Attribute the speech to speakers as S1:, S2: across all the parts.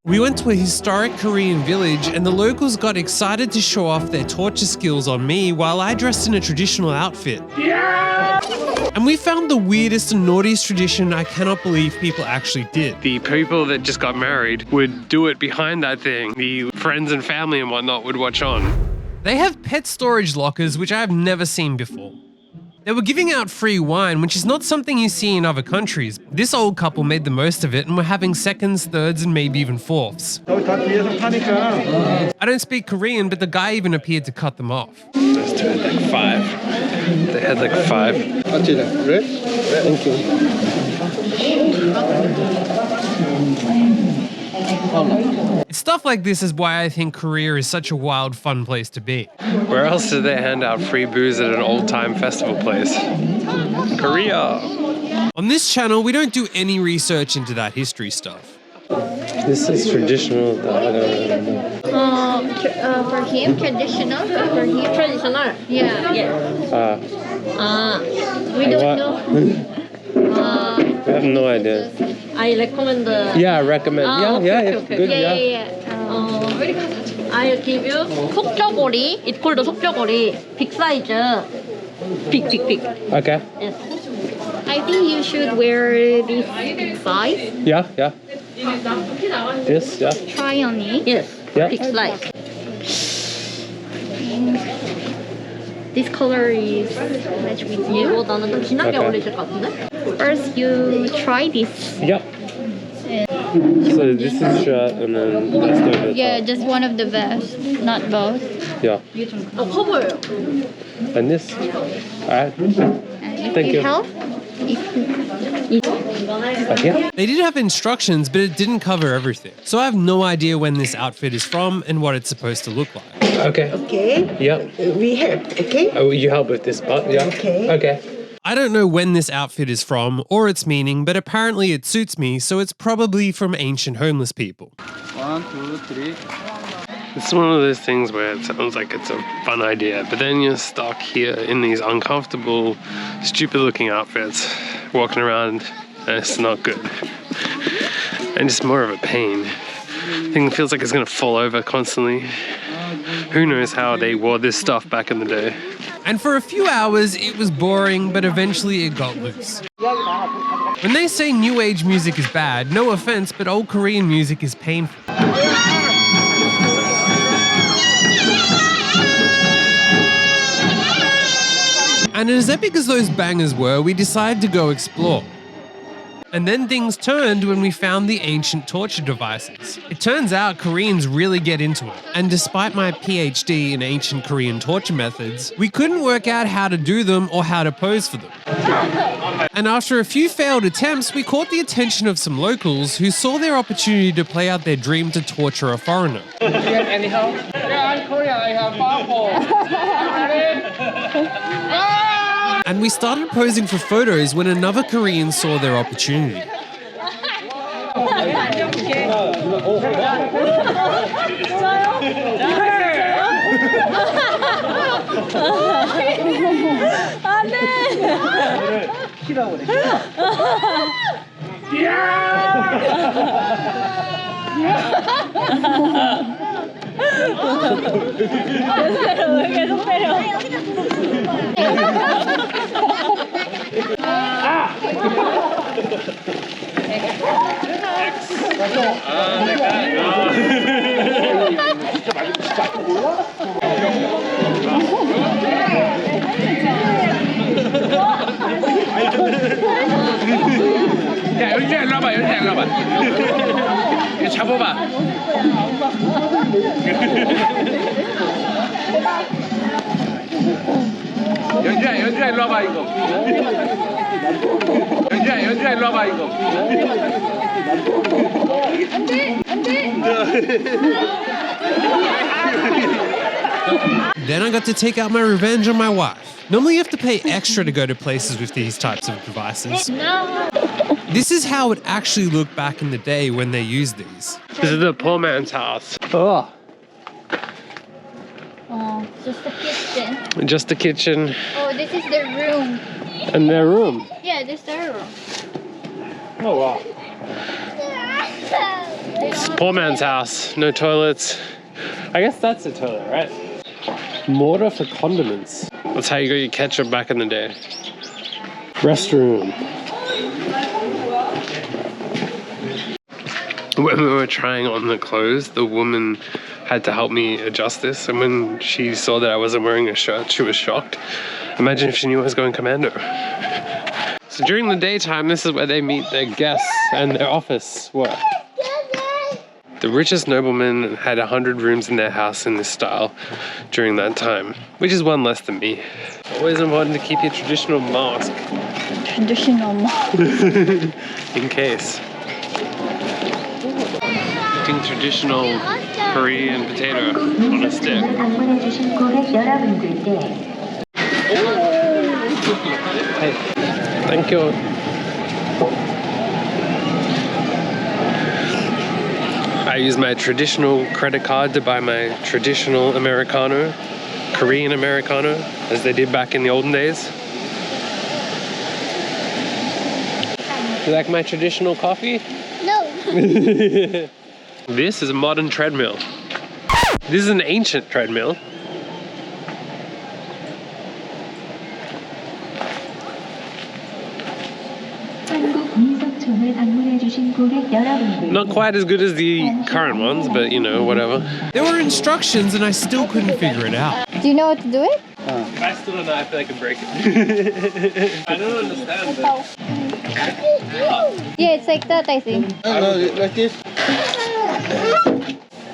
S1: We went to a historic Korean village and the locals got excited to show off their torture skills on me while I dressed in a traditional outfit. Yeah! And we found the weirdest and naughtiest tradition I cannot believe people actually did.
S2: The people that just got married would do it behind that thing. The friends and family and whatnot would watch on.
S1: They have pet storage lockers, which I have never seen before. They were giving out free wine, which is not something you see in other countries. This old couple made the most of it and were having seconds, thirds, and maybe even fourths. I don't speak Korean, but the guy even appeared to cut them off.
S2: Let's do it like 5. They had like 5. Thank you.
S1: It's stuff like this is why I think Korea is such a wild, fun place to be.
S2: Where else do they hand out free booze at an old-time festival place? Korea!
S1: On this channel, we don't do any research into that history stuff.
S2: This is traditional.
S3: For him, traditional. For him, traditional. Yeah. We don't know.
S2: I have no idea.
S4: I recommend the...
S2: Yeah, I recommend.
S4: Okay.
S2: Good.
S4: I'll give you 속저고리. It's called 속저고리. Big size. Big.
S2: Okay.
S4: Yes.
S3: I think you should wear this size.
S2: Yeah. This, yeah.
S3: Try on it.
S4: Yes.
S2: Yeah.
S4: Big size.
S3: This color is match with you.
S4: 이거보다는 좀 진하게
S2: Okay.
S4: 어울리실 것 같은데?
S3: First, you try this.
S2: Yep. So this is shot and then let's do it.
S3: Yeah, just one of the best, not both.
S2: Yeah.
S4: 커 보여요.
S2: And this. Alright.
S3: And if
S2: Thank
S3: you
S2: you.
S3: help,
S2: Yeah.
S1: They did have instructions, but it didn't cover everything. So I have no idea when this outfit is from and what it's supposed to look like.
S2: Okay.
S5: Okay,
S2: Yep.
S5: we help, okay?
S2: Oh, you help with this part? Yeah. Okay.
S1: I don't know when this outfit is from or its meaning, but apparently it suits me, so it's probably from ancient homeless people.
S6: 1, 2, 3.
S2: It's one of those things where it sounds like it's a fun idea, but then you're stuck here in these uncomfortable, stupid-looking outfits, walking around, and it's not good. And it's more of a pain. Thing feels like it's gonna fall over constantly. Who knows how they wore this stuff back in the day.
S1: And for a few hours, it was boring, but eventually it got loose. When they say new age music is bad, no offense, but old Korean music is painful. And as epic as those bangers were, we decided to go explore. And then things turned when we found the ancient torture devices. It turns out Koreans really get into it. And despite my PhD in ancient Korean torture methods, we couldn't work out how to do them or how to pose for them. And after a few failed attempts, we caught the attention of some locals who saw their opportunity to play out their dream to torture a foreigner.
S6: Do you have any help? Yeah, I'm Korean. I have passport.
S1: And we started posing for photos when another Korean saw their opportunity.
S6: 야, 연주야 일로 와봐. 이거 잡아봐. 연주야 일로 와봐 이거. 연주야 일로 와봐 이거.
S1: Then I got to take out my revenge on my wife. Normally you have to pay extra to go to places with these types of devices. This is how it actually looked back in the day when they used these.
S2: This is the poor man's house. Oh,
S3: Oh, just the kitchen.
S2: just the kitchen
S3: Oh, this is the room.
S2: and their room.
S3: Yeah, this is their room.
S2: Oh wow. It's poor man's house, no toilets. I guess that's a toilet, right? Mortar for condiments. That's how you got your ketchup back in the day. Restroom. When we were trying on the clothes, the woman had to help me adjust this, and when she saw that I wasn't wearing a shirt, she was shocked. Imagine if she knew I was going commando. So during the daytime, this is where they meet their guests and their office work. The richest noblemen had 100 rooms in their house in this style during that time, which is one less than me. Always important to keep your traditional mask.
S4: Traditional mask.
S2: In case. Eating traditional Korean potato on a stick. Hey, thank you. I use my traditional credit card to buy my traditional Americano, Korean Americano, as they did back in the olden days. You like my traditional coffee?
S3: No.
S2: This is a modern treadmill. This is an ancient treadmill. Not quite as good as the current ones, but you know, whatever.
S1: There were instructions and I still couldn't figure it out.
S4: Do you know what to do it?
S2: If I still don't know, I feel like I could break it. I don't understand that.
S4: Yeah, it's like that, I think.
S5: Like this.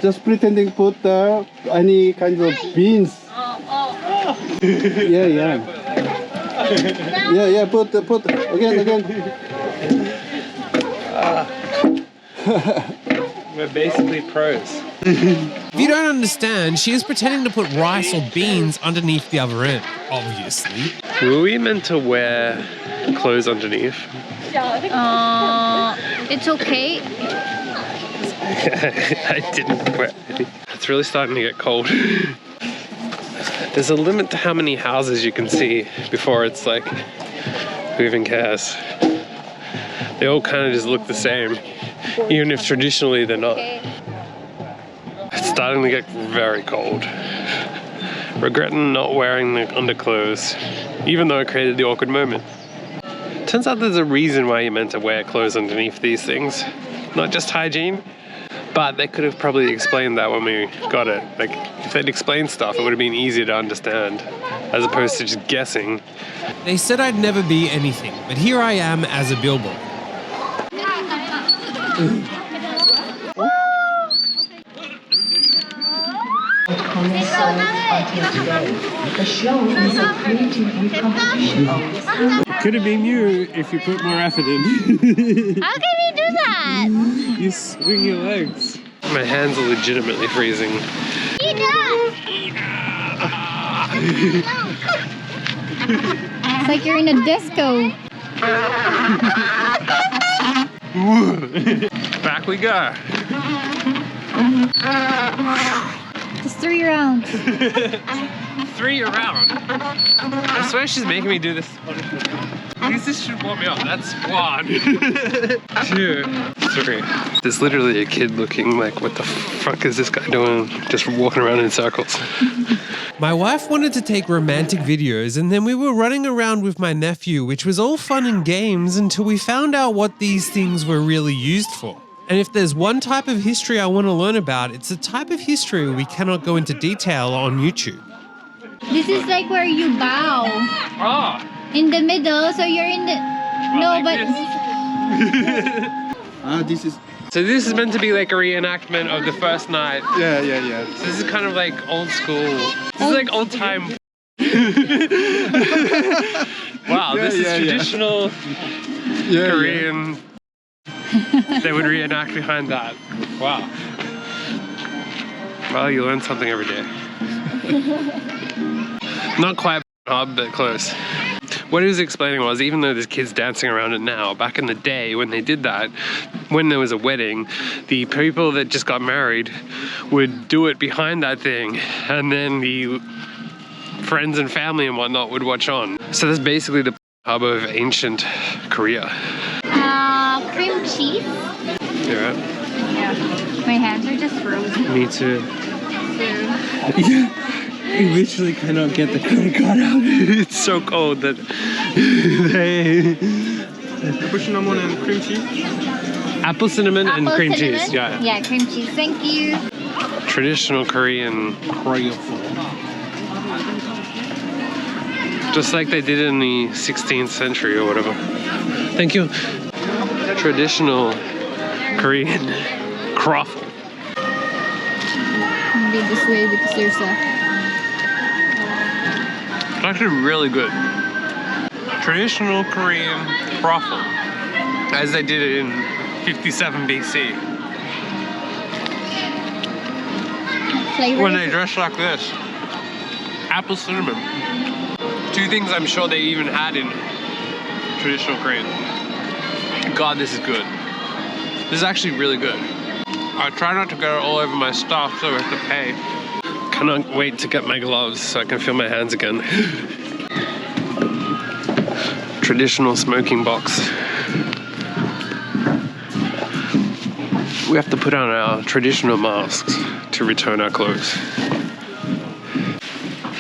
S5: Just pretending put any kind of beans. Yeah, yeah. Yeah, put again.
S2: We're basically pros.
S1: If you don't understand, she is pretending to put rice or beans underneath the other end, obviously.
S2: Were we meant to wear clothes underneath?
S4: It's okay.
S2: I didn't wear any. It's really starting to get cold. There's a limit to how many houses you can see before it's like, who even cares? They all kind of just look the same, even if traditionally they're not. It's starting to get very cold. Regretting not wearing the underclothes, even though it created the awkward moment. Turns out there's a reason why you're meant to wear clothes underneath these things. Not just hygiene, but they could have probably explained that when we got it. Like, if they'd explained stuff, it would have been easier to understand, as opposed to just guessing.
S1: They said I'd never be anything, but here I am as a billboard.
S2: Could have been you if you put more effort in.
S4: How can you do that?
S2: You swing your legs. My hands are legitimately freezing.
S4: It's like you're in a disco.
S2: Back we go.
S4: Just 3 rounds.
S2: 3 around. I swear she's making me do this. At least this should warm me up. That's 1, 2, 3. There's literally a kid looking like, what the fuck is this guy doing? Just walking around in circles.
S1: My wife wanted to take romantic videos, and then we were running around with my nephew, which was all fun and games until we found out what these things were really used for. And if there's one type of history I want to learn about, it's a type of history we cannot go into detail on YouTube.
S4: This is like where you bow.
S2: Ah,
S4: In the middle, so you're in the... No,
S2: like
S4: but...
S5: This is.
S2: so this is meant to be like a reenactment of the first night.
S5: Yeah.
S2: So this is kind of like old school. This is like old time. Wow, this is traditional Korean. They would reenact behind that. Wow. Well, you learn something every day. Not quite hard, but close. What he was explaining was, even though there's kids dancing around it now, back in the day when they did that, when there was a wedding, the people that just got married would do it behind that thing, and then the friends and family and whatnot would watch on. So that's basically the hub of ancient Korea.
S4: Cream cheese.
S2: Yeah, right?
S4: Yeah.
S3: Yeah. My hands are just frozen.
S2: Me too.
S3: So,
S2: You literally cannot get the credit card out. It's so cold that they...
S6: Push cinnamon and cream cheese.
S2: Apple cinnamon and
S3: apple
S2: cream
S3: cinnamon?
S2: cheese. Yeah.
S3: Yeah, cream cheese. Thank you.
S2: Traditional Korean. Just like they did in the 16th century or whatever. Thank you. Traditional Korean croffle.
S3: Maybe this way because there's a.
S2: It's actually really good. Traditional Korean croffle, as they did it in 57 BC.
S3: Flavor.
S2: When they dress like this. Apple cinnamon. Two things I'm sure they even had in traditional Korean. God, this is good. This is actually really good. I try not to get it all over my stuff so I have to pay. Cannot wait to get my gloves so I can feel my hands again. Traditional smoking box. We have to put on our traditional masks to return our clothes.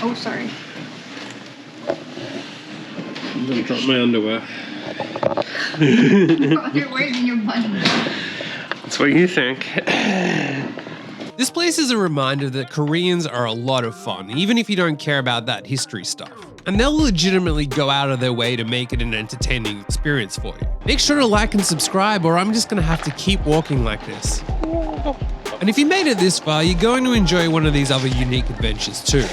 S3: Oh, sorry.
S2: I'm gonna drop my underwear.
S3: Underwear's in your button.
S2: That's what you think.
S1: This place is a reminder that Koreans are a lot of fun, even if you don't care about that history stuff. And they'll legitimately go out of their way to make it an entertaining experience for you. Make sure to like and subscribe, or I'm just gonna have to keep walking like this. And if you made it this far, you're going to enjoy one of these other unique adventures too.